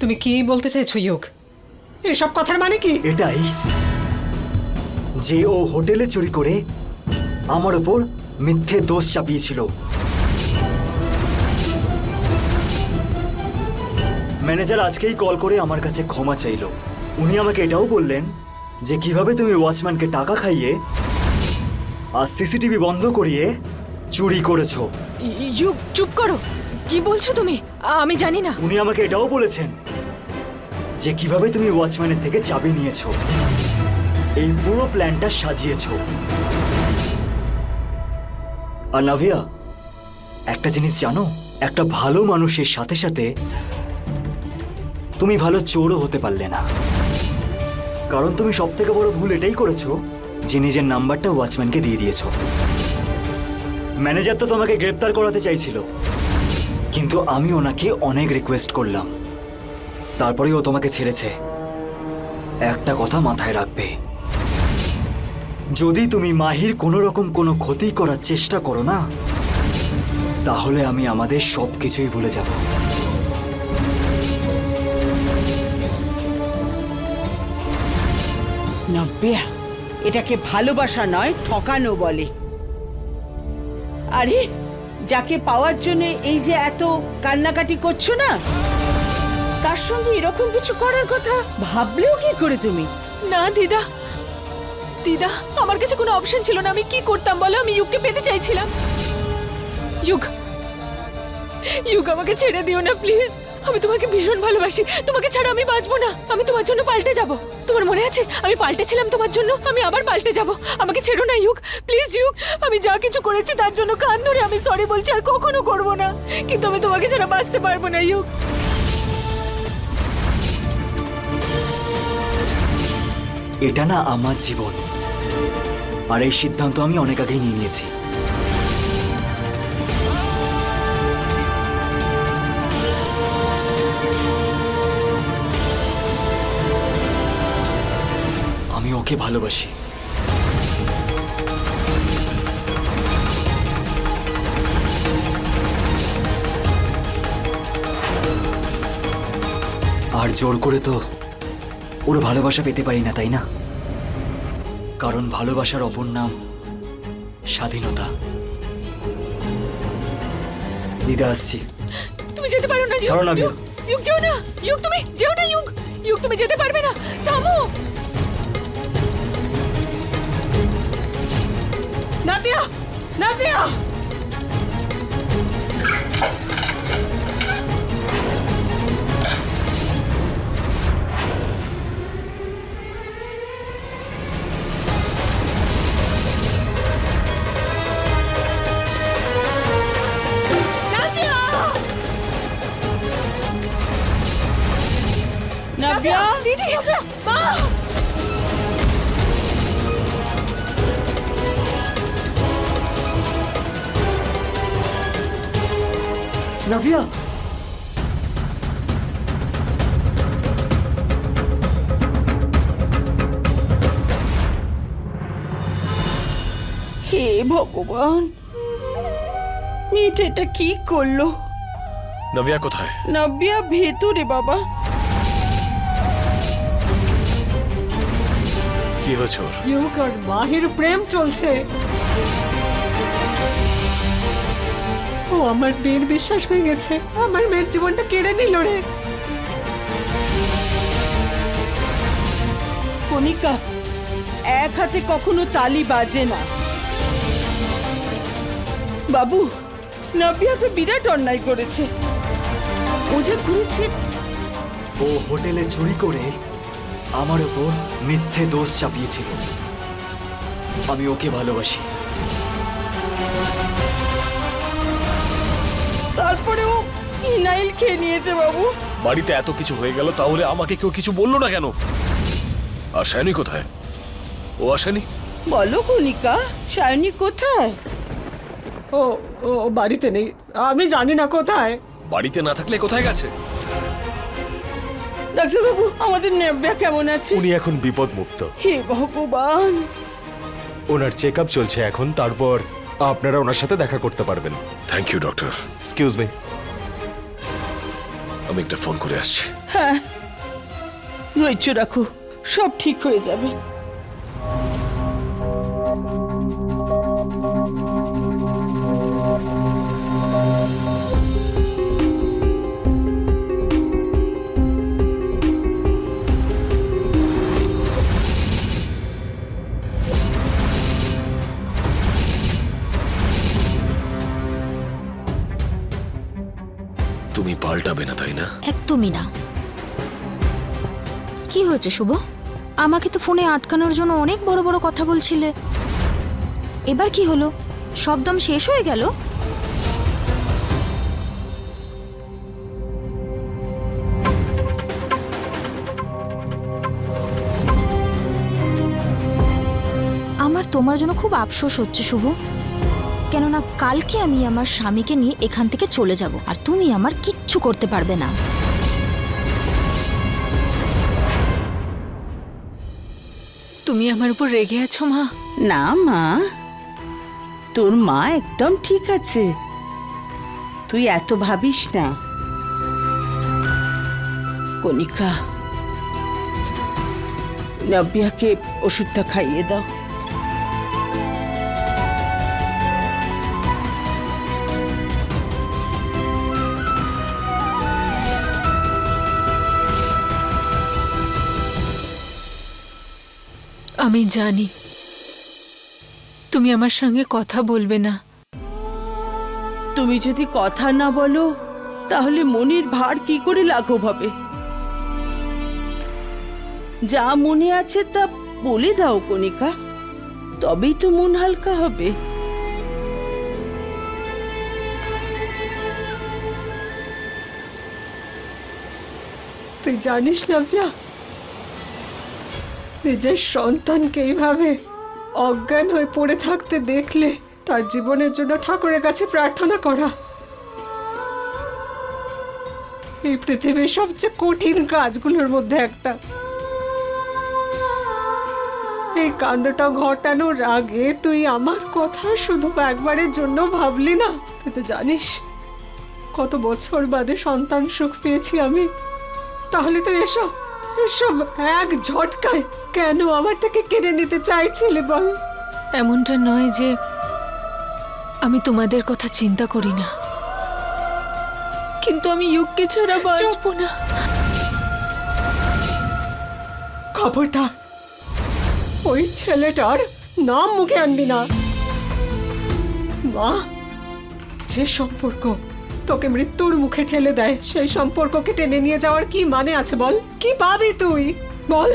তুমি কি বলতে চাইছো ইয়োগ? এসব কথার মানে কি? এটাই যে ও হোটেলে চুরি করে আমার উপর মিথ্যে দোষ চাপিয়েছিল। ম্যানেজার আজকেই কল করে আমার কাছে ক্ষমা চাইল। উনি আমাকে এটাও বললেন যে কিভাবে তুমি ওয়াচম্যানকে টাকা খাইয়ে আর সিসিটিভি বন্ধ করিয়ে চুরি করেছো। ইয়োগ চুপ করো, কি বলছো তুমি? আমি জানি না। উনি আমাকে এটাও বলেছেন যে কিভাবে তুমি ওয়াচম্যানের থেকে চাবি নিয়েছো, এই পুরো প্ল্যানটা সাজিয়েছো। আর নাভিয়া, একটা জিনিস জানো, একটা ভালো মানুষের সাথে সাথে তুমি ভালো চোরও হতে পারলে না, কারণ তুমি সব থেকে বড় ভুল এটাই করেছো যে নিজের নাম্বারটা ওয়াচম্যানকে দিয়ে দিয়েছো। ম্যানেজার তো তোমাকে গ্রেপ্তার করাতে চাইছিল, কিন্তু আমি ওনাকে অনেক রিকোয়েস্ট করলাম, তারপরেও ও তোমাকে ছেড়েছে। একটা কথা মাথায় রাখবে, যদি তুমি মাহির কোনো রকম কোনো ক্ষতি করার চেষ্টা করো না, তাহলে আমি আমাদের সব কিছুই ভুলে যাব। নব্বিয়া, এটাকে ভালোবাসা নয় ঠকানো বলে। আরে যাকে পাওয়ার জন্য এই যে এত কান্নাকাটি করছো না, তার সঙ্গে এরকম কিছু করার কথা ভাবলেও কি করে তুমি? না দিদা, দিদা আমার কাছে কোনো অপশন ছিল না। আমি কি করতাম বলো? আমি ইয়োগকে পেতে চাইছিলাম। ইয়োগ, ইয়োগ আমাকে ছেড়ে দিও না প্লিজ। আমি তোমাকে ভীষণ ভালোবাসি, তোমাকে ছাড়া আমি বাঁচবো না। আমি তোমার জন্য পাল্টে যাব। তোমার মনে আছে আমি পাল্টেছিলাম তোমার জন্য? আমি আবার পাল্টে যাব। আমাকে ছেড়ো না ইয়োগ, প্লিজ ইয়োগ। আমি যা কিছু করেছি তার জন্য কান ধরে আমি সরি বলছি, আর কখনো করবো না। কিন্তু আমি তোমাকে ছাড়া বাঁচতে পারবো না ইয়োগ। এটা না আমার জীবন, আর এই সিদ্ধান্ত আমি অনেক আগেই নিয়ে নিয়েছি। আমি ওকে ভালোবাসি। আর জোর করে তো ওর ভালোবাসা পেতে পারি না, তাই না? কারণ ভালোবাসার অপর নাম স্বাধীনতা। দিদা আসছি। তুমি যেতে পারো না ছাড়ো না, ইয়োগ। ইয়োগ যেও না, ইয়োগ তুমি যেও না ইয়োগ। ইয়োগ তুমি যেতে পারবে না, থামো। নাদিয়া, নাদিয়া! নাদিয়া, দিদি, মা! নাভিয়া, হে ভগবান, মেয়েটা এটা কি করলো? নভিয়া কোথায়? নব্বিয়া ভেতরে বাবা। কি হয়েছে ওর? ইয়োগ আর মাহির প্রেম চলছে। ও আমার মেয়ের বিশ্বাস ভেঙেছে, আমার মেয়ের জীবনটা কেড়ে নিল রে। কণিকা, এক হাতে কখনো তালি বাজে না। বাবু, নব্বিয়া তো বিরাট অন্যায় করেছে। ও যে করেছে, ও হোটেলে চুরি করে আমার উপর মিথ্যে দোষ চাপিয়েছিল। আমি ওকে ভালোবাসি। তারপরে ও ইনাইল খেয়ে নিয়েছে বাবু। বাড়িতে এত কিছু হয়ে গেল, তাহলে আমাকে কেউ কিছু বললো না কেন? আর শায়নি কোথায়? ও আসেনি? বলো কণিকা, সায়নী কোথায়? ও ও বাড়িতে নেই, আমি জানি না কোথায়। বাড়িতে না থাকলে কোথায় গেছে? ডাক্তারবাবু, আমাদের নব্বিয়া কেমন আছে? উনি এখন বিপদমুক্ত। হে ভগবান! ওনার চেকআপ চলছে এখন, তারপর আপনারা ওনার সাথে দেখা করতে পারবেন। Thank you doctor. Excuse me. আমি একটা ফোন করে আসছি। হ্যাঁ, ধৈর্য রাখো, সব ঠিক হয়ে যাবে। তুমি পাল্টাবে না, তাই না? একদমই না। কি হয়েছে শুভ? আমাকে তো ফোনে আটকানোর জন্য অনেক বড় বড় কথা বলছিলে, এবার কি হলো? সব দম শেষ হয়ে গেল? আমার তোমার জন্য খুব আফসোস হচ্ছে শুভ, কেননা কালকে আমি আমার স্বামীকে নিয়ে এখান থেকে চলে যাব, আর তুমি আমার কিচ্ছু করতে পারবে না। তুমি আমার উপর রেগে আছো মা? না মা, তোর মা একদম ঠিক আছে, তুই এত ভাবিস না। কণিকা, নব্যাকে ওষুধটা খাইয়ে দাও। আমি জানি তুমি আমার সঙ্গে কথা বলবে না। তুমি যদি কথা না বলো তাহলে মনের ভার কি করে লাঘব হবে? যা মনে আছে তা বলে দাও কণিকা, তবেই তো মন হালকা হবে। তুই জানিস নব্যা, নিজের সন্তানকে এইভাবে অজ্ঞান হয়ে পড়ে থাকতে দেখলে তার জীবনের জন্য ঠাকুরের কাছে প্রার্থনা করা এই পৃথিবীর সবচেয়ে কঠিন কাজগুলোর মধ্যে একটা। এই কাণ্ডটা ঘটানোর আগে তুই আমার কথা শুধু একবারের জন্য ভাবলি না? তুই তো জানিস কত বছর বাদে সন্তান সুখ পেয়েছি আমি। তাহলে তো এসব এক ঝটকায় কেন আমার থেকে কেড়ে নিতে চাইছিলি বল? এমনটা নয় যে আমি তোমাদের কথা চিন্তা করি না, কিন্তু আমি ইউককে ছাড়া বাঁচবো না। খবরদার ওই ছেলেটার নাম মুখে আনবি না। মা, যে সম্পর্ক তোকে মৃত্যুর মুখে ঠেলে দেয় সেই সম্পর্ককে টেনে নিয়ে যাওয়ার কি মানে আছে বল? কি পাবি তুই বল?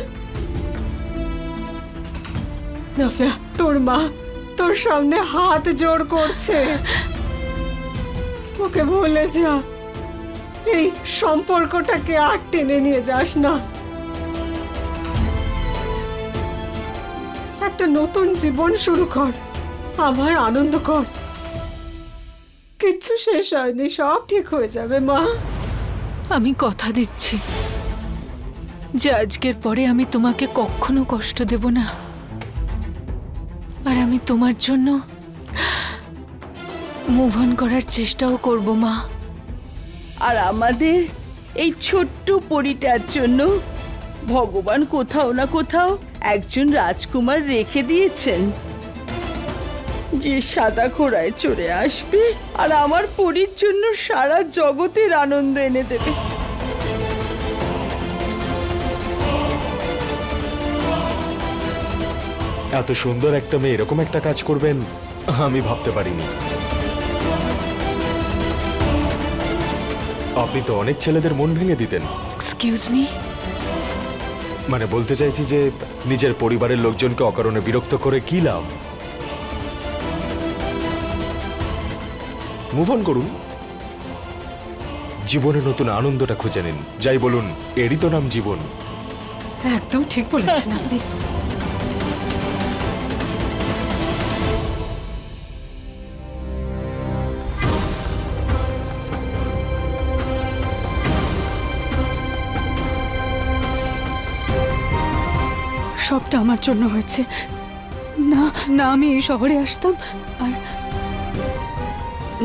নফিয়া, তোর মা তোর সামনে হাত জোড় করছে, ওকে বলে যা এই সম্পর্কটাকে আর টেনে নিয়ে যাস না। একটা নতুন জীবন শুরু কর, আমার আনন্দ কর। কিচ্ছু শেষ হয়নি, সব ঠিক হয়ে যাবে মা। আমি কথা দিচ্ছি যে আজকের পরে আমি তোমাকে কখনো কষ্ট দেব না, আর আমি তোমার জন্য মুভ অন করার চেষ্টাও করব মা। আর আমাদের এই ছোট্ট পরিটার জন্য ভগবান কোথাও না কোথাও একজন রাজকুমার রেখে দিয়েছেন, যে সাদা ঘোড়ায় চড়ে আসবে আর আমার পরীর জন্য সারা জগতের আনন্দ এনে দেবে। এত সুন্দর একটা মেয়ে এরকম একটা কাজ করবেন আমি ভাবতে পারিনি। আপনি তো অনেক ছেলেদের মন ভেঙে দিতেন। Excuse me? মানে বলতে চাইছি যে নিজের পরিবারের লোকজনকে অকারণে বিরক্ত করে কি লাভ? মুভ অন করুন, জীবনে নতুন আনন্দটা খুঁজে নিন। যাই বলুন, এরই তো নাম জীবন। একদম ঠিক বলেছেন আপনি। সবটা আমার জন্য হয়েছে। না না, আমি এই শহরে আসতাম আর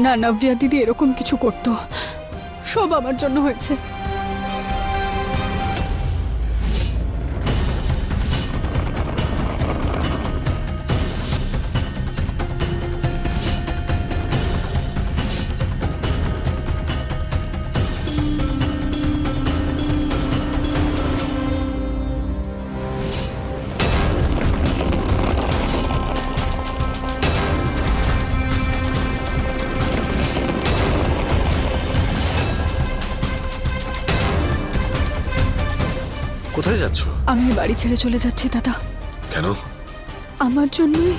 না নব্যা দিদি এরকম কিছু করতো। সব আমার জন্য হয়েছে। আমি বাড়ি ছেড়ে চলে যাচ্ছি দাদা। কেন? আমার জন্যই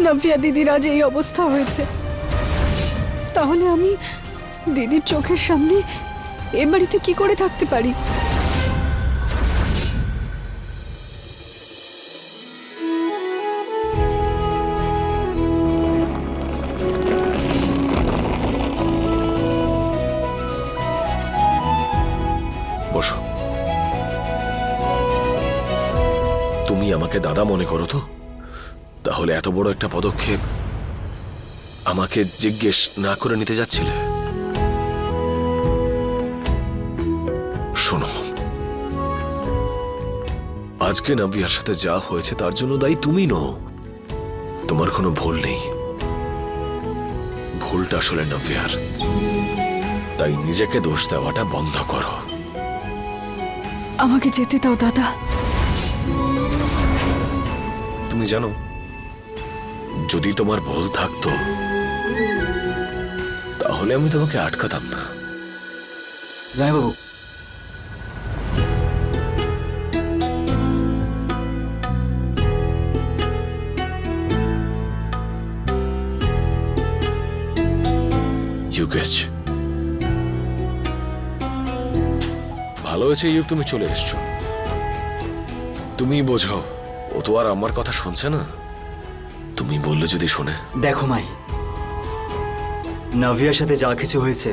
নব্যা দিদির আজ এই অবস্থা হয়েছে। তাহলে আমি দিদির চোখের সামনে এ বাড়িতে কি করে থাকতে পারি? বসো। তুমি আমাকে দাদা মনে করো তো? তাহলে এত বড় একটা পদক্ষেপ আমাকে জিজ্ঞেস না করে নিতে যাচ্ছিলে? শোনো, আজকে নাভিয়ার সাথে যা হয়েছে তার জন্য দায়ী তুমি নও। তোমার কোনো ভুল নেই, ভুলটা আসলে নাভিয়ার। তাই নিজেকে দোষ দেওয়াটা বন্ধ করো। আমাকে যেতে দাও দাদা। তুমি জানো, যদি তোমার ভুল থাকতো তাহলে আমি তোমাকে আটকাতাম না। জামাইবাবু, ইউক এসছে। ভালো হয়েছে ইউক তুমি চলে এসছো। তুমি বোঝাও, ও তো আর আমার কথা শুনছে না। তুমি বললে যদি শোনে। দেখো মাই, নাভিয়ার সাথে যা কিছু হয়েছে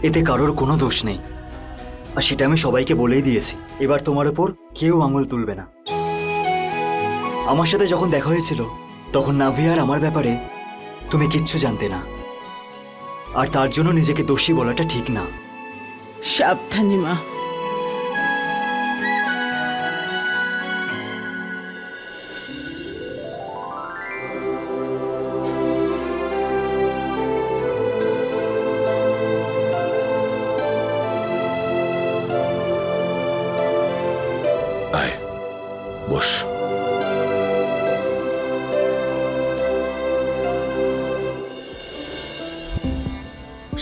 এতে কারোর কোনো দোষ নেই, আর সেটা আমি সবাইকে বলেই দিয়েছি। এবার তোমার উপর কেউ আঙুল তুলবে না। আমার সাথে যখন দেখা হয়েছিল তখন নাভিয়ার আমার ব্যাপারে তুমি কিচ্ছু জানতে না, আর তার জন্য নিজেকে দোষী বলাটা ঠিক না। সাবধানে মা। আয়, বস।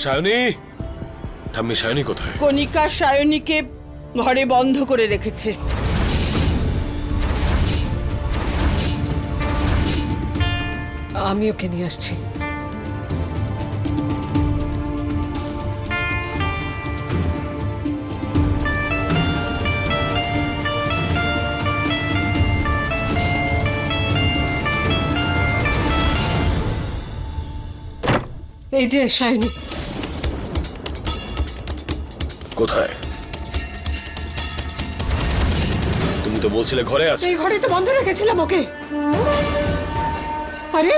সায়নী, ঠাম্মি সায়নী কোথায়? কণিকা সায়নীকে ঘরে বন্ধ করে রেখেছে। আমি ওকে নিয়ে আসছি। এই যে শাইনি। কোথায়? তুমি তো বলছিলে ঘরে আছে। এই ঘরে তো বন্ধ রেখেছিলাম ওকে। আরে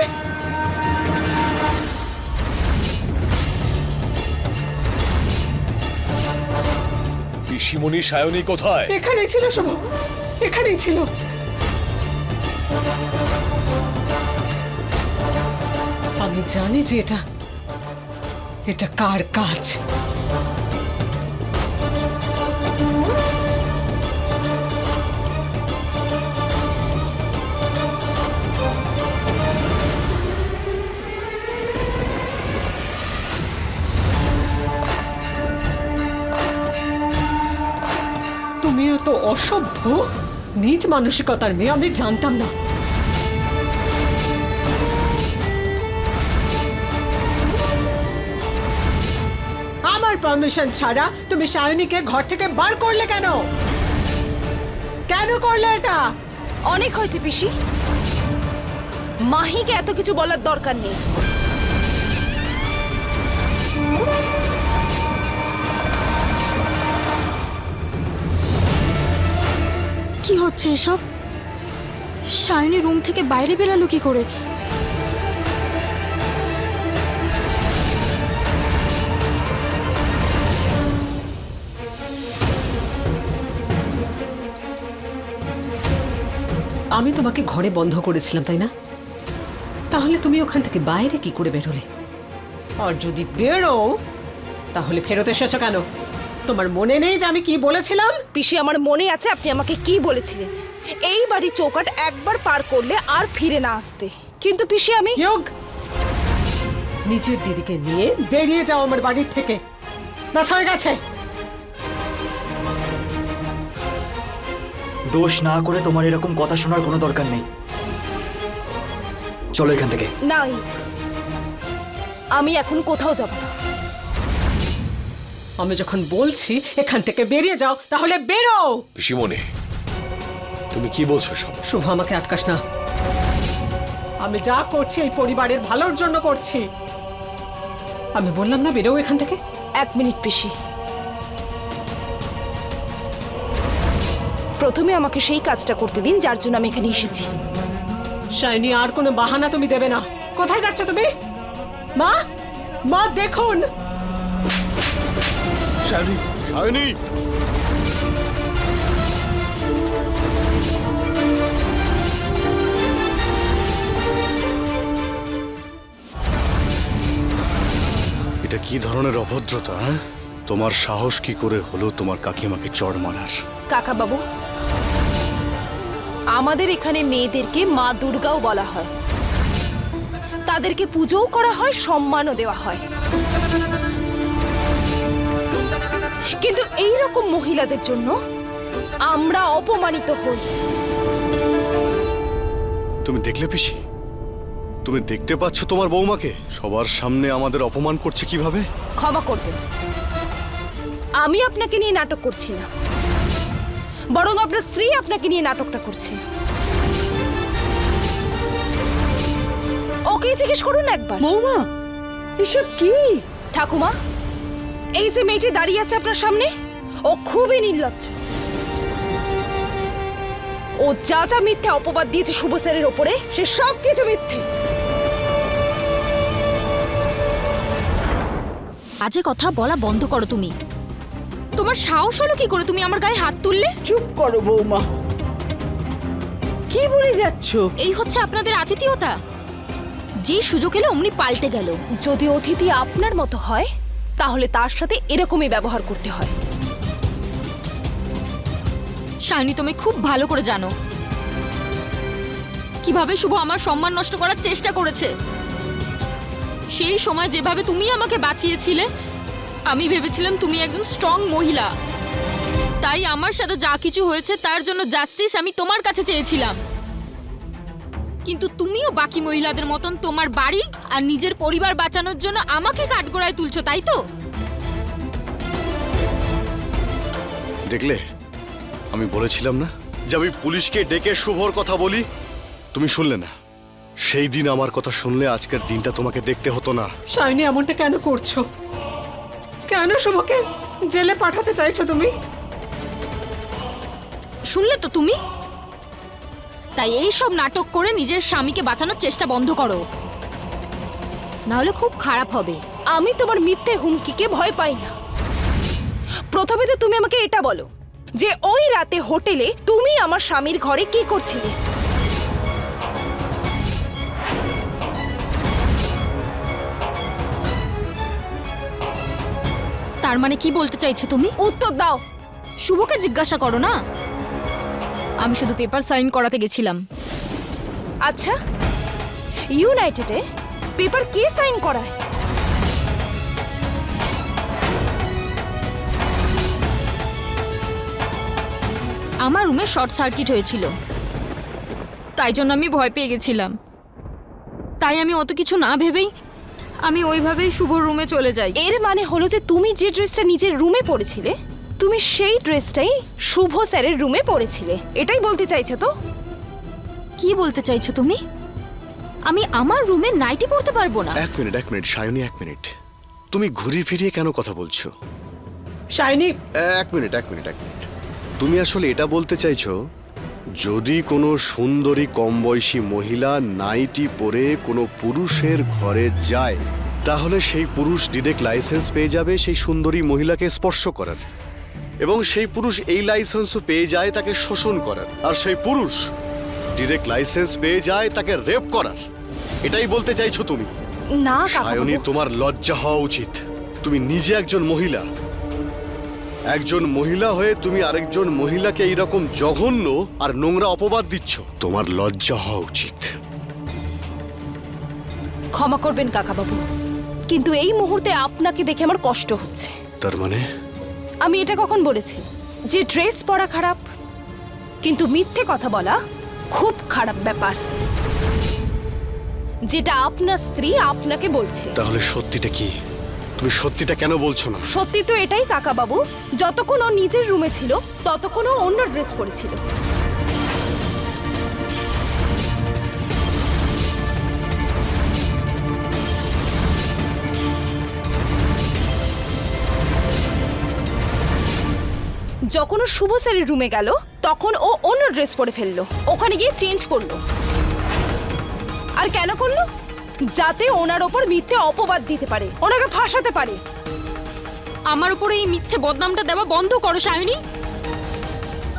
পিসিমণি সায়নী কোথায়? এখানেই ছিল শুভ, এখানেই ছিল। আমি জানি যে এটা কার কাজ। তুমিও তো অসভ্য, নিজ মানসিকতার মেয়ে। আমি জানতাম না। আমার পারমিশন ছাড়া তুমি সায়নীকে ঘর থেকে বার করলে কেন? কেন করলে এটা? অনেক হয়েছে পিসি, মাহিকে এত কিছু বলার দরকার নেই। কি হচ্ছে এসব? সায়নী রুম থেকে বাইরে বেরালো কি করে? আমি তোমাকে ঘরে বন্ধ করেছিলাম তাই না? তাহলে তুমি ওখান থেকে বাইরে কি করে বেরোলে? আর যদি বেরো তাহলে ফেরত এসেছো কেন? তোমার মনে নেই যে আমি কি বলেছিলাম? পিসি, আমার মনে আছে আপনি আমাকে কি বলেছিলেন, এই বাড়ি চৌকাট একবার পার করলে আর ফিরে না আসতে। কিন্তু পিসি আমি নিজের দিদিকে নিয়ে বেরিয়ে যাও আমার বাড়ির থেকে। ব্যাস হয়ে গেছে। দোষ না করে তোমার এরকম কথা শোনার কোনো দরকার নেই। চলো এখান থেকে। না ইউক, আমি এখন কোথাও যাব না। আমি যখন বলছি এখান থেকে বেরিয়ে যাও, তাহলে বেরো। পিসিমণি, তুমি কি বলছো সব? শুভ, আমাকে আটকাস না। আমি যা করছি এই পরিবারের ভালোর জন্য করছি। আমি বললাম না বেরো এখান থেকে। 1 মিনিট পিসি, প্রথমে আমাকে সেই কাজটা করতে দিন যার জন্য আমি এখানে এসেছি। শাইনি, আর কোনো বাহানা তুমি দেবে না। কোথায় যাচ্ছ তুমি? মা, মা দেখুন। শায়নি, এটা কি ধরনের অভদ্রতা? হ্যাঁ? তোমার সাহস কি করে হলো তোমার কাকিমাকে চড় মারার? কাকা বাবু, আমাদের এখানে মেয়েদেরকে মা দুর্গাও বলা হয়, তাদেরকে পুজোও করা হয়, সম্মানও দেওয়া হয়। কিন্তু এই রকম মহিলাদের জন্য আমরা অপমানিত হই। তুমি দেখলে পিসি? তুমি দেখতে পাচ্ছ তোমার বৌমাকে সবার সামনে আমাদের অপমান করছে কিভাবে? ক্ষমা করবেন, আমি আপনাকে নিয়ে নাটক করছি না, বরং আপনার স্ত্রী আপনাকে নিয়ে নাটকটা করছে। ওকে জিজ্ঞেস করুন একবার। বৌমা, এসব কি? ঠাকুমা, এই যে মেয়েটি দাঁড়িয়ে আছে আপনার সামনে, ও খুবই নির্লজ্জ। ও যা যা মিথ্যে অপবাদ দিয়েছে শুভ স্যারের ওপরে, সে সব কিছু মিথ্যে। বাজে কথা বলা বন্ধ করো তুমি। তোমার সাহস হলো কি করে তুমি আমার গায়ে হাত তুললে? চুপ করো বৌমা, কি বলে যাচ্ছ? এই হচ্ছে আপনাদের আতিথেয়তা। যেই সুযোগ এলো অমনি পাল্টে গেল। যদি অতিথি আপনার মতো হয় তাহলে তার সাথে এরকমই ব্যবহার করতে হয়। শাইনি, তুমি খুব ভালো করে জানো কিভাবে শুভ আমার সম্মান নষ্ট করার চেষ্টা করেছে। সেই সময় যেভাবে তুমি আমাকে বাঁচিয়েছিলে, আমি ভেবেছিলাম তুমি একজন স্ট্রং মহিলা, তাই আমার সাথে যা কিছু হয়েছে তার জন্য জাস্টিস আমি তোমার কাছে চেয়েছিলাম। কিন্তু তুমিও বাকি মহিলাদের মতন তোমার বাড়ি আর নিজের পরিবার বাঁচানোর জন্য আমাকে কাঠগড়ায় তুলছো, তাই তো? দেখলে, আমি বলেছিলাম না যে আমি পুলিশকে ডেকে শুভর কথা বলি? তুমি শুনলে না। সেই দিন আমার কথা শুনলে আজকের দিনটা তোমাকে দেখতে হতো না। শাইনি, এমনটা কেন করছো? কেন শুভকে জেলে পাঠাতে চাইছো তুমি? শুনলে তো তুমি? তাই এই সব নাটক করে নিজের স্বামীকে বাঁচানোর চেষ্টা বন্ধ করো, নাহলে খুব খারাপ হবে। আমি তোমার মিথ্যে হুমকিকে ভয় পাই না। প্রথমে তো তুমি আমাকে এটা বলো যে ওই রাতে হোটেলে তুমি আমার স্বামীর ঘরে কি করছিলে? তার মানে কি বলতে চাইছো তুমি? উত্তর দাও। শুভকে জিজ্ঞাসা করো না। আমি শুধু পেপার সাইন করাতে গেছিলাম। আচ্ছা, ইউনাইটেডে পেপার কে সাইন করায়? আমার রুমে শর্ট সার্কিট হয়েছিল, তাই জন্য আমি ভয় পেয়ে গেছিলাম। তাই আমি অত কিছু না ভেবেই আমি ওইভাবেই শুভর রুমে চলে যাই। এর মানে হলো যে তুমি যে ড্রেসটা নিজের রুমে পরেছিলে, তুমি সেই ড্রেসটাই শুভ স্যারের রুমে পরেছিলে, এটাই বলতে চাইছো তো? কি বলতে চাইছো তুমি? আমি আমার রুমে নাইটি পরতে পারবো না? এক মিনিট সায়নী, 1 মিনিট। তুমি ঘুরিয়ে ফিরিয়ে কেন কথা বলছো? শাইনি, এক মিনিট। তুমি আসলে এটা বলতে চাইছো যদি কোনো সুন্দরী কম বয়সী মহিলা নাইটি পরে কোনো পুরুষের ঘরে যায়, তাহলে সেই পুরুষ ডিরেক্ট লাইসেন্স পেয়ে যাবে সেই সুন্দরী মহিলাকে স্পর্শ করার, এবং সেই পুরুষ এই লাইসেন্সও পেয়ে যায় তাকে শোষণ করার, আর সেই পুরুষ ডিরেক্ট লাইসেন্স পেয়ে যায় তাকে রেপ করার। এটাই বলতে চাইছো তুমি? না সায়নী, কাকা, তোমার লজ্জা হওয়া উচিত। তুমি নিজে একজন মহিলা, একজন মহিলা হয়ে তুমি আরেকজন মহিলাকে এইরকম জঘন্য আর নোংরা অপবাদ দিচ্ছ। তোমার লজ্জা হওয়া উচিত। ক্ষমা করবেন কাকাবাবু, কিন্তু এই মুহূর্তে আপনাকে দেখে আমার কষ্ট হচ্ছে। তার মানে? আমি এটা কখন বলেছি যে ড্রেস পরা খারাপ? কিন্তু মিথ্যে কথা বলা খুব খারাপ ব্যাপার, যেটা আপনার স্ত্রী আপনাকে বলছে। তাহলে সত্যিটা কি? তুমি সত্যিটা কেন বলছো না? সত্যি তো এটাই কাকা বাবু, যতক্ষণ ও নিজের রুমে ছিল ততক্ষণ ও অন্য ড্রেস পরেছিল। যখন ও শুভ স্যারের রুমে গেল তখন ও অন্য ড্রেস পরে ফেললো, ওখানে গিয়ে চেঞ্জ করলো। আর কেন করলো? যাতে ওনার ওপর মিথ্যে অপবাদ দিতে পারে, ওনাকে ফাঁসাতে পারে। আমার উপরে এই মিথ্যে বদনামটা দেওয়া বন্ধ করো সায়নী।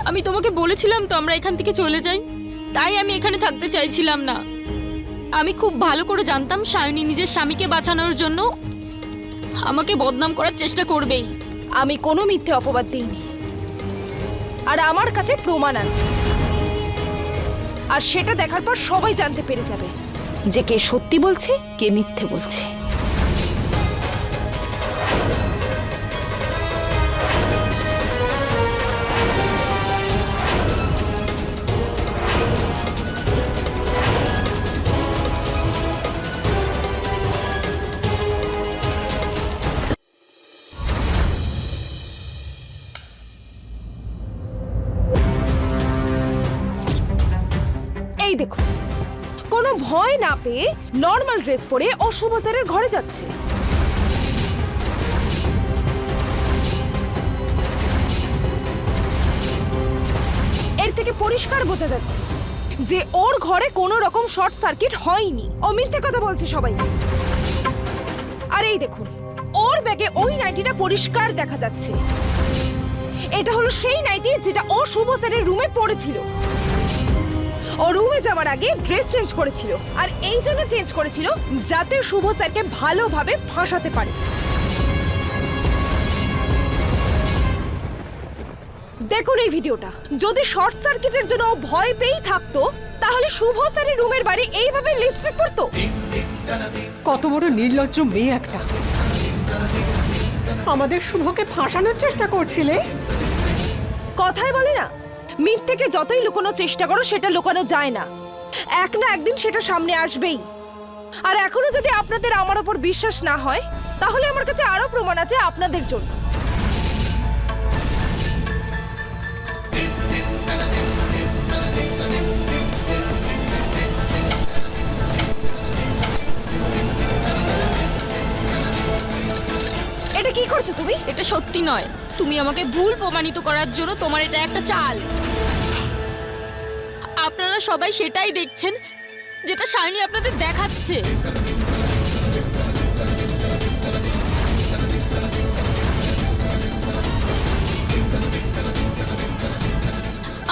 আমি তোমাকে বলেছিলাম তো আমরা এখান থেকে চলে যাই, তাই আমি এখানে থাকতে চাইছিলাম না। আমি খুব ভালো করে জানতাম সায়নী নিজের স্বামীকে বাঁচানোর জন্য আমাকে বদনাম করার চেষ্টা করবেই। আমি কোনো মিথ্যে অপবাদ দিইনি, আর আমার কাছে প্রমাণ আছে। আর সেটা দেখার পর সবাই জানতে পেরে যাবে যে কে সত্যি বলছে কে মিথ্যে বলছে। এই দেখো, কোনো ভয় না পেয়ে নর্মাল ড্রেস পরে ও শুভ স্যারের ঘরে যাচ্ছে। এর থেকে পরিষ্কার বোঝা যাচ্ছে যে ওর ঘরে কোনো রকম শর্ট সার্কিট হয়নি। ও মিথ্যে কথা বলছে সবাই। আর এই দেখুন, ওর ব্যাগে ওই নাইটিটা পরিষ্কার দেখা যাচ্ছে। এটা হলো সেই নাইটি যেটা ও শুভ স্যারের রুমে পড়েছিল। ও রুমে যাওয়ার আগে ড্রেস চেঞ্জ করেছিল, আর এই জন্য চেঞ্জ করেছিল যাতে শুভ স্যারকে ভালোভাবে ফাঁসাতে পারে। দেখুন এই ভিডিওটা, যদি শর্ট সার্কিটের জন্য ও ভয় পেয়েই থাকতো তাহলে শুভ স্যারের রুমের বাইরে এইভাবে লিপস্টিক পরতো? কত বড় নির্লজ্জ মেয়ে একটা! আমাদের শুভকে ফাঁসানোর চেষ্টা করছিলে। কথাই বলে না, মিথ্যেকে যতই লুকানোর চেষ্টা করো সেটা লুকানো যায় না, এক না একদিন সেটা সামনে আসবেই। আর এখনো যদি আপনাদের আমার উপর বিশ্বাস না হয় তাহলে আমার কাছে আরো প্রমাণ আছে আপনাদের জন্য। এটা কি করছো তুমি? এটা সত্যি নয়, তুমি আমাকে ভুল প্রমাণিত করার জন্য তোমার এটা একটা চাল। আপনারা সবাই সেটাই দেখছেন যেটা সায়নী আপনাদের দেখাচ্ছে।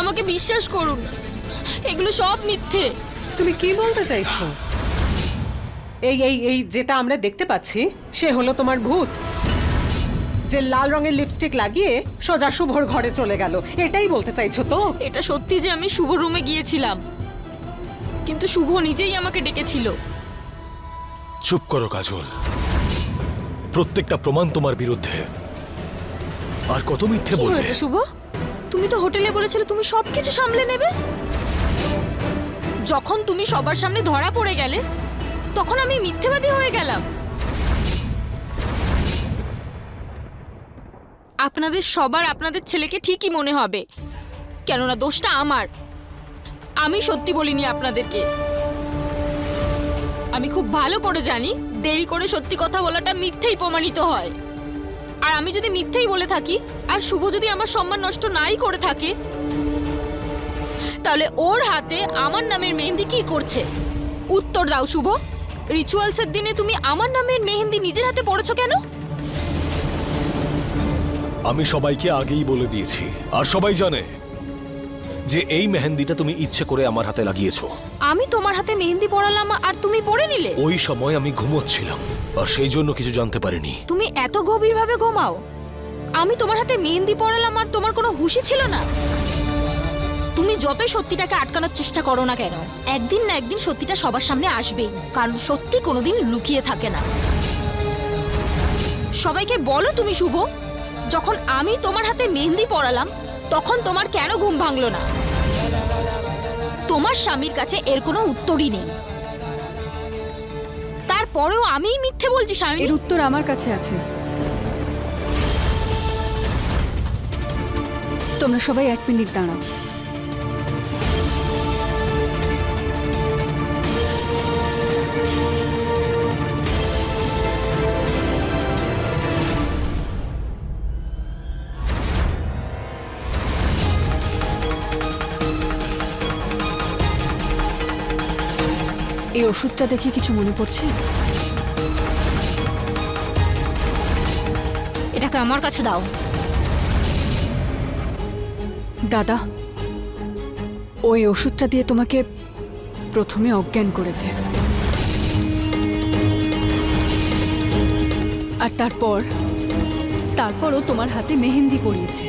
আমাকে বিশ্বাস করুন, এগুলো সব মিথ্যে। তুমি কি বলতে চাইছো? এই এই এই যেটা আমরা দেখতে পাচ্ছি সে হলো তোমার ভূত, যে লাল রঙের লিপস্টিক লাগিয়ে সোজা শুভর ঘরে চলে গেল, এটাই বলতে চাইছো তো? এটা সত্যি যে আমি শুভ রুমে গিয়েছিলাম, কিন্তু শুভ নিজেই আমাকে ডেকেছিল। চুপ করো কাজল, প্রত্যেকটা প্রমাণ তোমার বিরুদ্ধে। আর কত মিথ্যে কি বলবে? হয়েছে শুভ? তুমি তো হোটেলে বলেছিলে তুমি সবকিছু সামলে নেবে। যখন তুমি সবার সামনে ধরা পড়ে গেলে তখন আমি মিথ্যেবাদী হয়ে গেলাম। আপনাদের সবার আপনাদের ছেলেকে ঠিকই মনে হবে, কেননা দোষটা আমার। আমি সত্যি বলিনি আপনাদেরকে। আমি খুব ভালো করে জানি দেরি করে সত্যি কথা বলাটা মিথ্যেই প্রমাণিত হয়। আর আমি যদি মিথ্যেই বলে থাকি আর শুভ যদি আমার সম্মান নষ্ট নাই করে থাকে, তাহলে ওর হাতে আমার নামের মেহেন্দি কি করছে? উত্তর দাও শুভ। রিচুয়ালসের দিনে তুমি আমার নামের মেহেন্দি নিজের হাতে পড়েছো কেন? আমি সবাইকে আগেই বলে দিয়েছি, আর সবাই জানে যে এই মেহেন্দিটা তুমি ইচ্ছে করে আমার হাতে লাগিয়েছো। আমি তোমার হাতে মেহেন্দি পরালাম আর তুমি পরে নিলে? ওই সময় আমি ঘুমোচ্ছিলাম, আর সেই জন্য কিছু জানতে পারিনি। তুমি এত গভীরভাবে ঘুমাও? আমি তোমার হাতে মেহেন্দি পরালাম আর তোমার কোনো হুঁশই ছিল না? তুমি যতই সত্যিটাকে আটকানোর চেষ্টা করো না কেন, একদিন না একদিন সত্যিটা সবার সামনে আসবেই, কারণ সত্যি কোনোদিন লুকিয়ে থাকে না। সবাইকে বলো তুমি শুভ, যখন আমি তোমার হাতে মেহেন্দি পরালাম তখন তোমার কেন ঘুম ভাঙলো না? আমার স্বামীর কাছে এর কোনো উত্তরই নেই। তারপরেও আমিই মিথ্যে বলছি স্বামী। এর উত্তর আমার কাছে আছে। তোমরা সবাই 1 মিনিট দাঁড়াও। এই ওষুধটা দেখে কিছু মনে পড়ছে? এটাকে আমার কাছে দাও। দাদা, ওই ওষুধটা দিয়ে তোমাকে প্রথমে অজ্ঞান করেছে, আর তারপরও তোমার হাতে মেহেন্দি পরিয়েছে।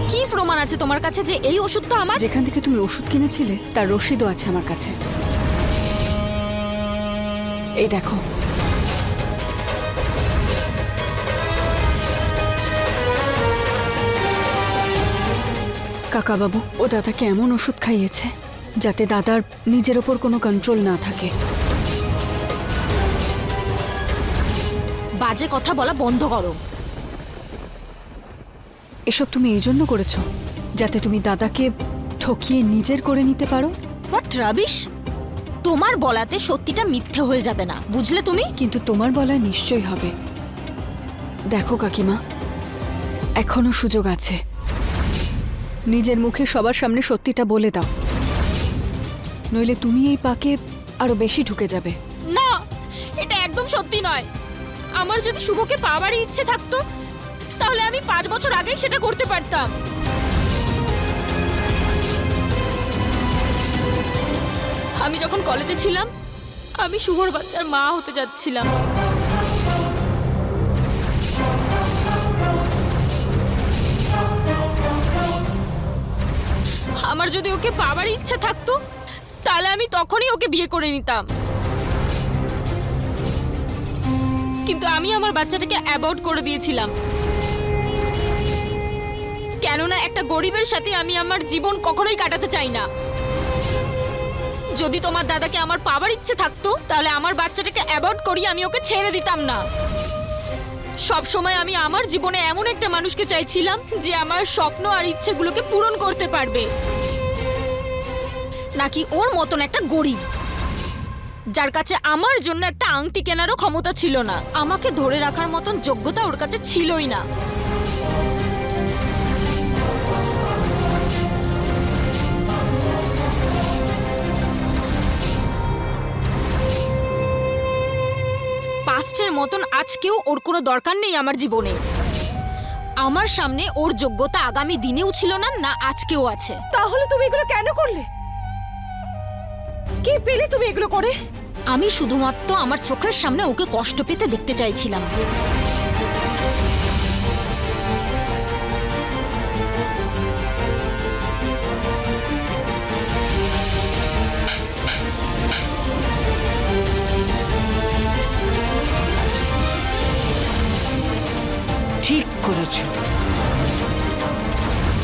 কি প্রমাণ আছে তোমার কাছে যে এই ওষুধটা আমার? যেখান থেকে তুমি ওষুধ কিনেছিলে তার রসিদও আছে আমার কাছে। এই দেখো। কাকাবাবু, ও দাদাকে এমন ওষুধ খাইয়েছে যাতে দাদার নিজের ওপর কোনো কন্ট্রোল না থাকে। বাজে কথা বলা বন্ধ করো। এসব তুমি এই জন্য করেছো যাতে তুমি দাদাকে ঠকিয়ে নিজের করে নিতে পারো। What rubbish! তোমার বলাতে সত্যিটা মিথ্যে হয়ে যাবে না, বুঝলে তুমি? কিন্তু তোমার বলা নিশ্চয়ই হবে। দেখো কাকিমা, এখনো সুযোগ আছে। নিজের মুখে সবার সামনে সত্যিটা বলে দাও, নইলে তুমি এই পাকে আরো বেশি ঢুকে যাবে। না, এটা একদম সত্যি নয়। আমার যদি শুভকে পাওয়ারই ইচ্ছে থাকতো তাহলে আমি 5 বছর আগেই সেটা করতে পারতাম। আমি যখন কলেজে ছিলাম আমি শুভর বাচ্চার মা হতে যাচ্ছিলাম। আমার যদি ওকে পাওয়ার ইচ্ছা থাকতো তাহলে আমি তখনই ওকে বিয়ে করে নিতাম, কিন্তু আমি আমার বাচ্চাটাকে অ্যাবর্ট করে দিয়েছিলাম। কেননা একটা গরিবের সাথে আমি আমার জীবন কখনোই কাটাতে চাই না। যদি তোমার দাদাকে আমার পাওয়ার ইচ্ছে থাকতো তাহলে আমার বাচ্চাটাকে অ্যাবর্ট করিয়ে আমি ওকে ছেড়ে দিতাম না। সব সময় আমি আমার জীবনে এমন একটা মানুষকে চাইছিলাম যে আমার স্বপ্ন আর ইচ্ছেগুলোকে পূরণ করতে পারবে, নাকি ওর মতন একটা গরিব যার কাছে আমার জন্য একটা আংটি কেনারও ক্ষমতা ছিল না। আমাকে ধরে রাখার মতন যোগ্যতা ওর কাছে ছিলই না। পাস্টের মতন আজকেও ওর কোনো দরকার নেই আমার জীবনে। আমার সামনে ওর যোগ্যতা আগামী দিনেও ছিল না, না আজকেও আছে। তাহলে তুমি এগুলো কেন করলে? কি পেলে তুমি এগুলো করে? আমি শুধুমাত্র আমার চোখের সামনে ওকে কষ্ট পেতে দেখতে চাইছিলাম। ঠিক করেছো।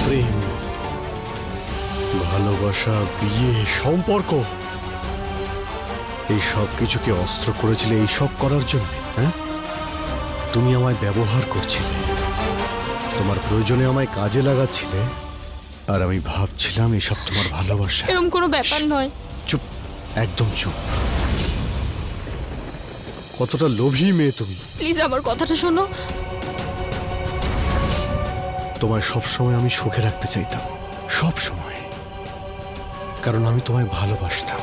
প্রেম, ভালোবাসা, বিয়ে, সম্পর্ক, এই সব কিছুকে অস্ত্র করেছিলে এই সব করার জন্য। হ্যাঁ, তুমি আমায় ব্যবহার করছিলে, তোমার প্রয়োজনে আমায় কাজে লাগাচ্ছিলে, আর আমি ভাবছিলাম এসব তোমার ভালোবাসা। এরকম কোনো ব্যাপার নয়। চুপ, একদম চুপ। কতটা লোভী মেয়ে তুমি। প্লিজ আমার কথাটা শোনো। তোমায় সবসময় আমি সুখে রাখতে চাইতাম, সব সময়, কারণ আমি তোমায় ভালোবাসতাম।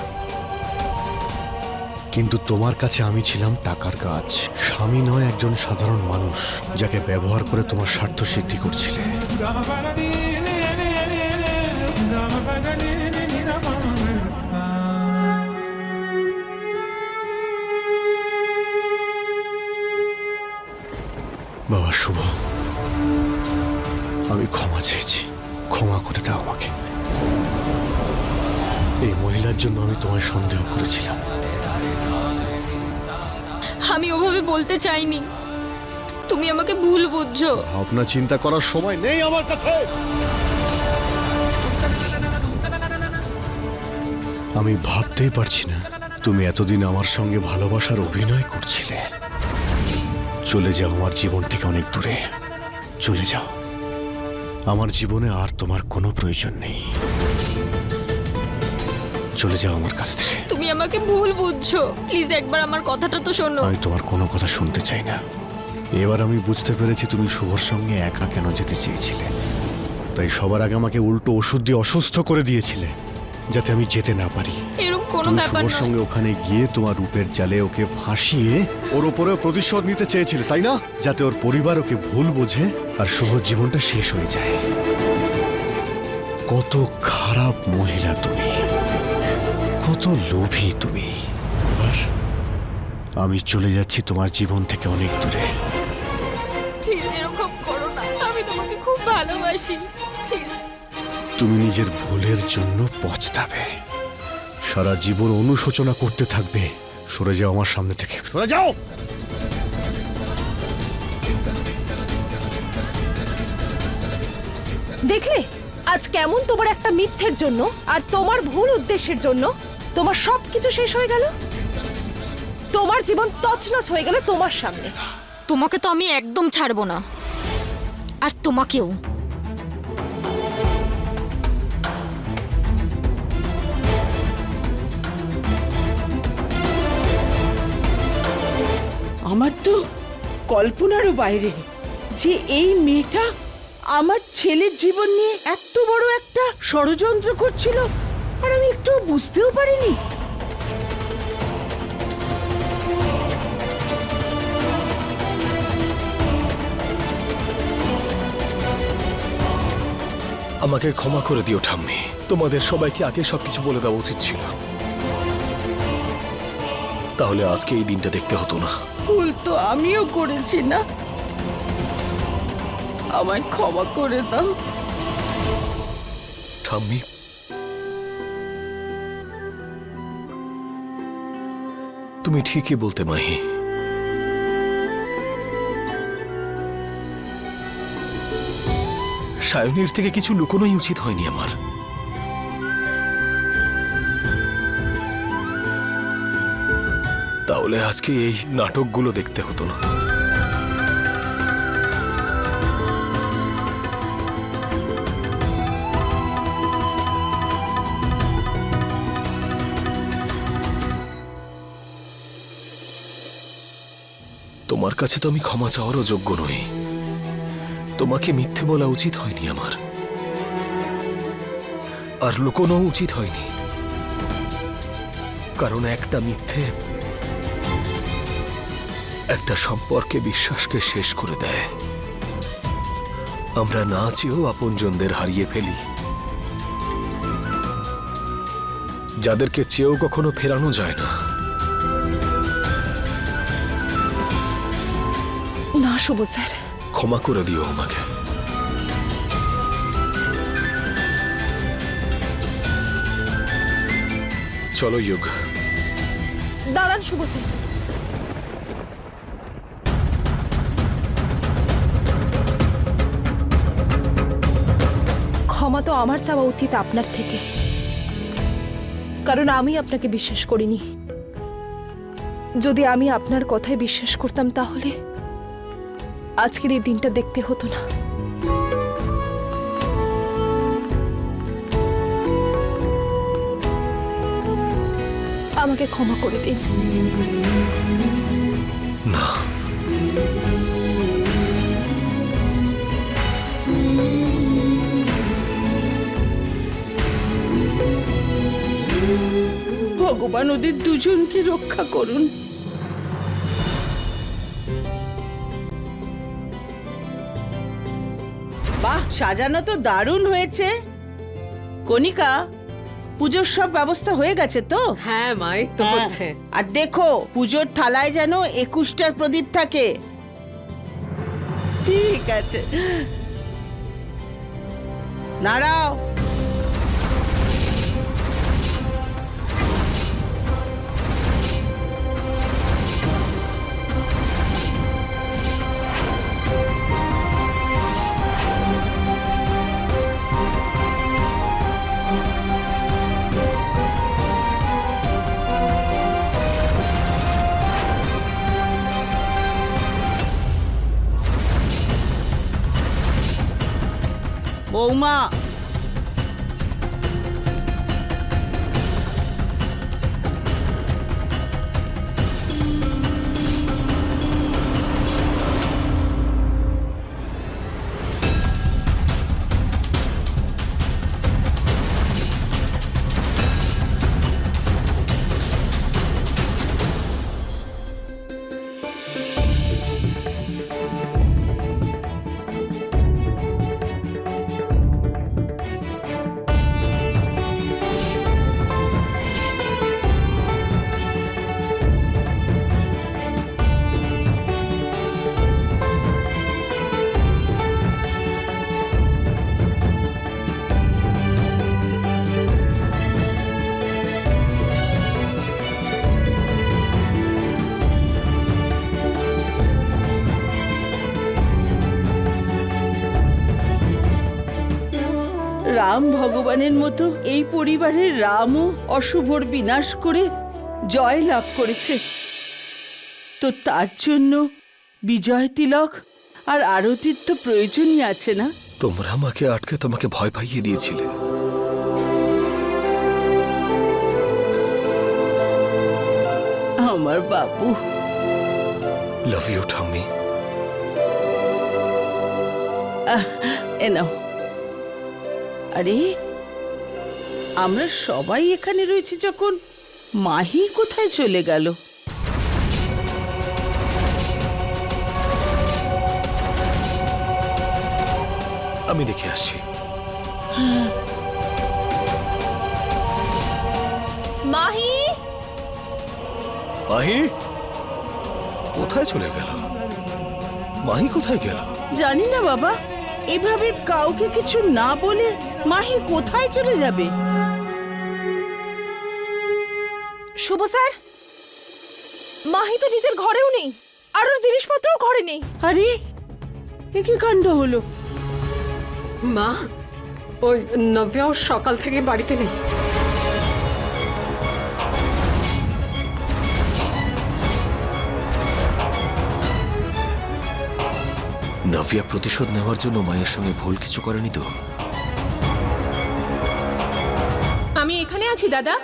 কিন্তু তোমার কাছে আমি ছিলাম টাকার গাছ, স্বামী নয়, একজন সাধারণ মানুষ যাকে ব্যবহার করে তোমার স্বার্থ সিদ্ধি করছিলে। বাবা শুভ, আমি ক্ষমা চেয়েছি, ক্ষমা করে দাও আমাকে। এই মহিলার জন্য আমি তোমায় সন্দেহ করেছিলাম। আমি ওভাবে বলতে চাইনি। তুমি আমাকে ভুল বুঝছো। ভাবনা চিন্তা করার সময় নেই আমার কাছে। আমি ভাবতেই পারছি না তুমি এতদিন আমার সঙ্গে ভালোবাসার অভিনয় করছিলে। চলে যাও আমার জীবন থেকে অনেক দূরে, চলে যাও। আমার জীবনে আর তোমার কোনো প্রয়োজন নেই। চলে যাও আমার কাছ থেকে। তুমি আমাকে ভুল বুঝছো, প্লিজ একবার আমার কথাটা তো শোনো। আমি তোমার কোনো কথা শুনতে চাই না। এবার আমি বুঝতে পেরেছি তুমি শুভর সঙ্গে একা কেন যেতে চেয়েছিলে। তাই সবার আগে আমাকে উল্টো ওষুধ দিয়ে অসুস্থ করে দিয়েছিলে, যাতে আমি যেতে না পারি। এরকম কোনো তুমি ব্যাপার শুভর নয়। সঙ্গে ওখানে গিয়ে তোমার রূপের জালে ওকে ফাঁসিয়ে ওর ওপরে প্রতিশোধ নিতে চেয়েছিলে, তাই না? যাতে ওর পরিবার ওকে ভুল বোঝে আর শুভর জীবনটা শেষ হয়ে যায়। কত খারাপ মহিলা তুমি, কত লোভী তুমি। আর আমি চলে যাচ্ছি তোমার জীবন থেকে অনেক দূরে। প্লিজ এরকম করো না, আমি তোমাকে খুব ভালোবাসি, প্লিজ। তুমি নিজের ভুলের জন্য পছতাবে, সারা জীবন অনুশোচনা করতে থাকবে। সরে যাও আমার সামনে থেকে, সরে যাও। দেখলে আজ কেমন তোমার একটা মিথ্যের জন্য আর তোমার ভুল উদ্দেশ্যের জন্য তোমার সবকিছু শেষ হয়ে গেল। তোমার জীবন তছনছ হয়ে গেল তোমার সামনে। তোমাকে তো আমি একদম ছাড়বো না, আর তোমাকেও। আমার তো কল্পনারও বাইরে যে এই মেয়েটা আমার ছেলের জীবন নিয়ে এত বড় একটা ষড়যন্ত্র করছিল, আর আমি একটু বুঝতেও পারিনি। আমাকে ক্ষমা করে দিও ঠাম্মি, তোমাদের সবাইকে আগে সবকিছু বলে দেওয়া উচিত ছিল, তাহলে আজকে এই দিনটা দেখতে হতো না। ভুল তো আমিও করেছি না, আমায় ক্ষমা করে দাও। ঠাম্মি, তুমি ঠিকই বলতে মাহি। সায়নীর থেকে কিছু লুকোনোই উচিত হয়নি আমার। তাহলে আজকে এই নাটকগুলো দেখতে হতো না। তোমার কাছে তো আমি ক্ষমা চাওয়ারও যোগ্য নই। তোমাকে মিথ্যে বলা উচিত হয়নি আমার, আর লুকোনো উচিত হয়নি, কারণ একটা মিথ্যে একটা সম্পর্কে বিশ্বাসকে শেষ করে দেয়। আমরা না চেয়েও আপনজনদের হারিয়ে ফেলি, যাদেরকে চেয়েও কখনো ফেরানো যায় না। না শুভ স্যার, ক্ষমা করে দিও আমাকে। চলো যুগ। দাঁড়ান শুভ স্যার। ক্ষমা তো আমার চাওয়া উচিত আপনার থেকে, কারণ আমি আপনাকে বিশ্বাস করিনি। যদি আমি আপনার কথায় বিশ্বাস করতাম তাহলে আজকের এই দিনটা দেখতে হতো না। আমাকে ক্ষমা করে দিন। না, ভগবান ওদের দুজনকে রক্ষা করুন। বাহ, সাজানো তো দারুণ হয়েছে। কণিকা, পুজোর সব ব্যবস্থা হয়ে গেছে তো? হ্যাঁ মা, এই তো হচ্ছে। আর দেখো পুজোর থালায় যেন 21টা প্রদীপ থাকে। ঠিক আছে, নাড়াও। বৌমা, রাম ভগবানের মতো এই পরিবারের রামও অশুভর বিনাশ করে জয় লাভ করেছে। তো তার জন্য বিজয় তিলক আর আরতির তো প্রয়োজনই আছে না? তোমরা আমাকে আটকে তোমাকে ভয় পাইয়ে দিয়েছিলে। আমার বাবু, লাভ ইউ ঠাম্মি। এ নাও। আরে, আমরা সবাই এখানে রয়েছি যখন মাহি কোথায় চলে গেল? আমি দেখে আসছি। মাহি, মাহি কোথায় চলে গেল? মাহি কোথায় গেল? জানি না বাবা, এভাবে কাউকে কিছু না বলে মাহি কোথায় চলে যাবে? শুভ স্যার, মাহি তো নিজের ঘরেও নেই, আর ওর জিনিসপত্রও ঘরে নেই। আরে, এ কি কাণ্ড হলো? মা, ওই নব্যাও সকাল থেকে বাড়িতে নেই। নাভিয়া প্রতিশোধ নেওয়ার জন্য মায়ের সঙ্গে ভুল কিছু করেনি তো? আমি এখানে আছি দাদা।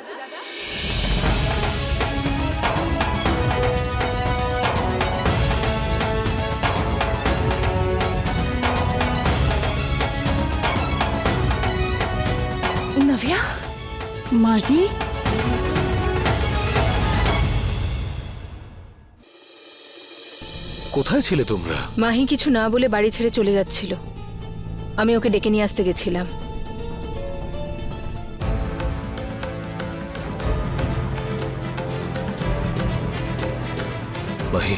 নভিয়া, মাহি, কোথায় ছিলে তোমরা? মাহি কিছু না বলে বাড়ি ছেড়ে চলে যাচ্ছিল। আমি ওকে ডেকে নিয়ে আসতে গেছিলাম। মাহি,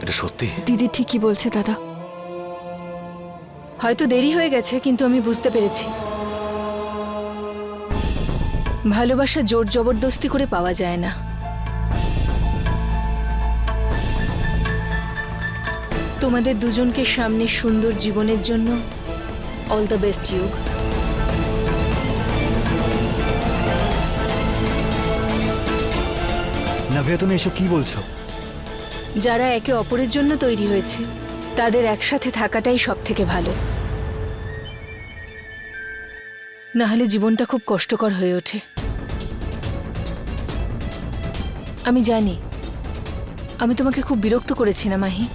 এটা সত্যি? দিদি ঠিকই বলছে দাদা। হয়তো দেরি হয়ে গেছে, কিন্তু আমি বুঝতে পেরেছি ভালোবাসা জোর জবরদস্তি করে পাওয়া যায় না। তোমাদের দুজনকে সামনে সুন্দর জীবনের জন্য অল দ্য বেস্ট ইউ। নাভিয়া, তুমি এসব কি বলছো? যারা একে অপরের জন্য তৈরি হয়েছে তাদের একসাথে থাকাটাই সব থেকে ভালো, না হলে জীবনটা খুব কষ্টকর হয়ে ওঠে। আমি জানি আমি তোমাকে খুব বিরক্ত করেছি না মাহি?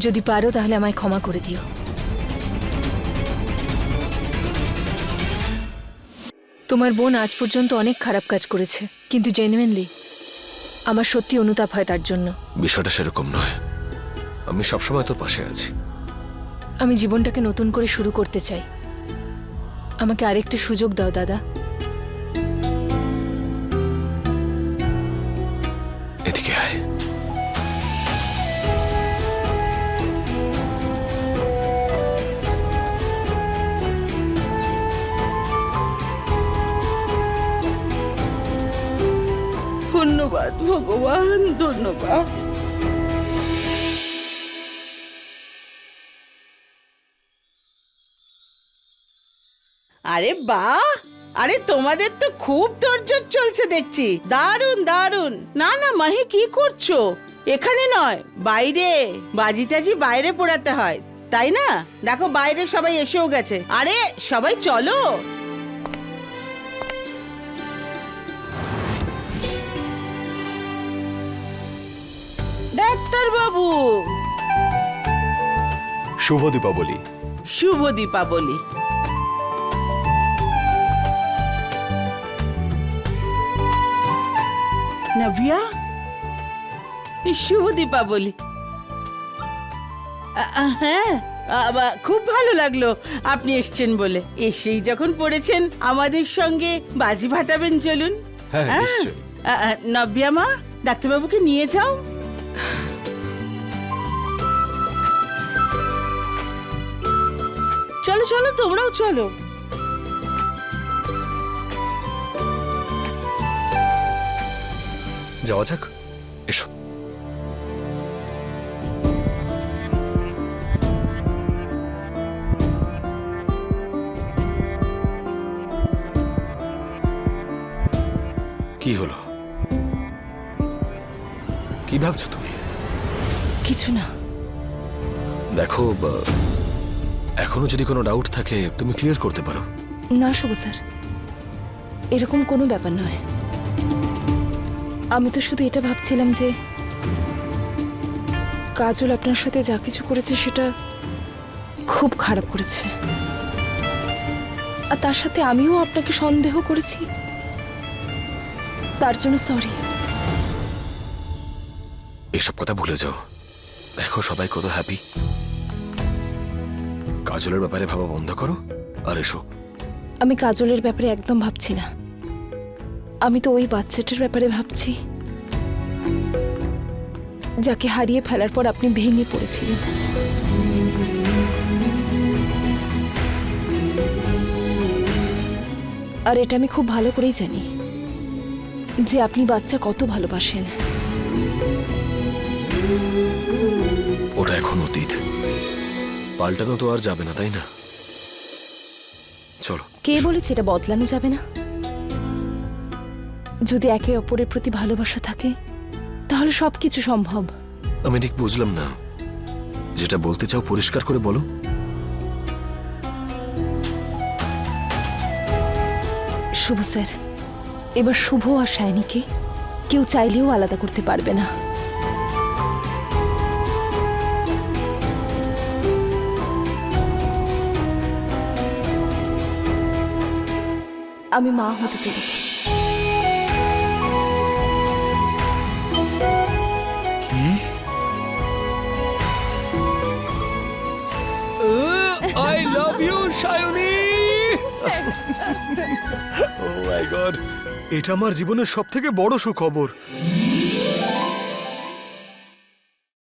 যদি পারো তাহলে আমায় ক্ষমা করে দিও। তোমার বোন আজ পর্যন্ত অনেক খারাপ কাজ করেছে, কিন্তু জেনুইনলি আমার সত্যি অনুতাপ হয় তার জন্য। বিষয়টা সেরকম নয়, আমি সবসময় তোর পাশে আছি। আমি জীবনটাকে নতুন করে শুরু করতে চাই। আমাকে আরেকটা সুযোগ দাও দাদা। এদিকে আয়। ধন্যবাদ ভগবান, ধন্যবাদ। আরে বাহ, আরে তোমাদের তো খুব তোড়জোড় চলছে দেখছি। দারুণ দারুণ। না না মাহি, কি করছো? এখানে নয়, বাইরে। বাজি টাজি বাইরে পোড়াতে হয়। তাই না? দেখো বাইরে সবাই এসেও গেছে। আরে সবাই চলো। ডাক্তার বাবু, শুভ দীপাবলি। শুভ দীপাবলি। নাভিয়া, শুভ দীপাবলি। হ্যাঁ, খুব ভালো লাগলো আপনি এসছেন বলে। এসেই যখন পড়েছেন আমাদের সঙ্গে বাজি ফাটাবেন, চলুন। হ্যাঁ, নিশ্চয়ই। নব্যা মা, ডাক্তারবাবুকে নিয়ে যাও। চলো চলো, তোমরাও চলো। যাওয়া যাক, এসো। কি হলো? কি ভাবছো তুমি? কিছু না। দেখো, এখনো যদি কোনো ডাউট থাকে তুমি ক্লিয়ার করতে পারো। না শুভ স্যার, এরকম কোনো ব্যাপার নয়। আমি তো শুধু এটা ভাবছিলাম যে কাজল আপনার সাথে যা কিছু করেছে সেটা খুব খারাপ করেছে, আর তার সাথে আমিও আপনাকে সন্দেহ করেছি, তার জন্য সরি। এসব কথা ভুলে যাও। দেখো সবাই কত হ্যাপি। কাজলের ব্যাপারে ভাবা বন্ধ করো আর এসো। আমি কাজলের ব্যাপারে একদম ভাবছি না। আমি তো ওই বাচ্চাটার ব্যাপারে ভাবছি যাকে হারিয়ে ফেলার পর আপনি ভেঙে পড়েছিলেন। আর এটা আমি খুব ভালো করেই জানি যে আপনি বাচ্চা কত ভালোবাসেন। ওটা এখন অতীত, পাল্টানো তো আর যাবে না, তাই না? চলো। কে বলেছে এটা বদলানো যাবে না? যদি একে অপরের প্রতি ভালোবাসা থাকে তাহলে সবকিছু সম্ভব। আমি ঠিক বুঝলাম না, যেটা বলতে চাও পরিষ্কার করে বলো। শুভ স্যার, এবার শুভ আর শাইনিকে কেউ চাইলেও আলাদা করতে পারবে না। আমি মা হতে চলেছি। কি? I love you, Shayoni! Oh my God! এটা আমার জীবনের সবথেকে বড় সুখবর।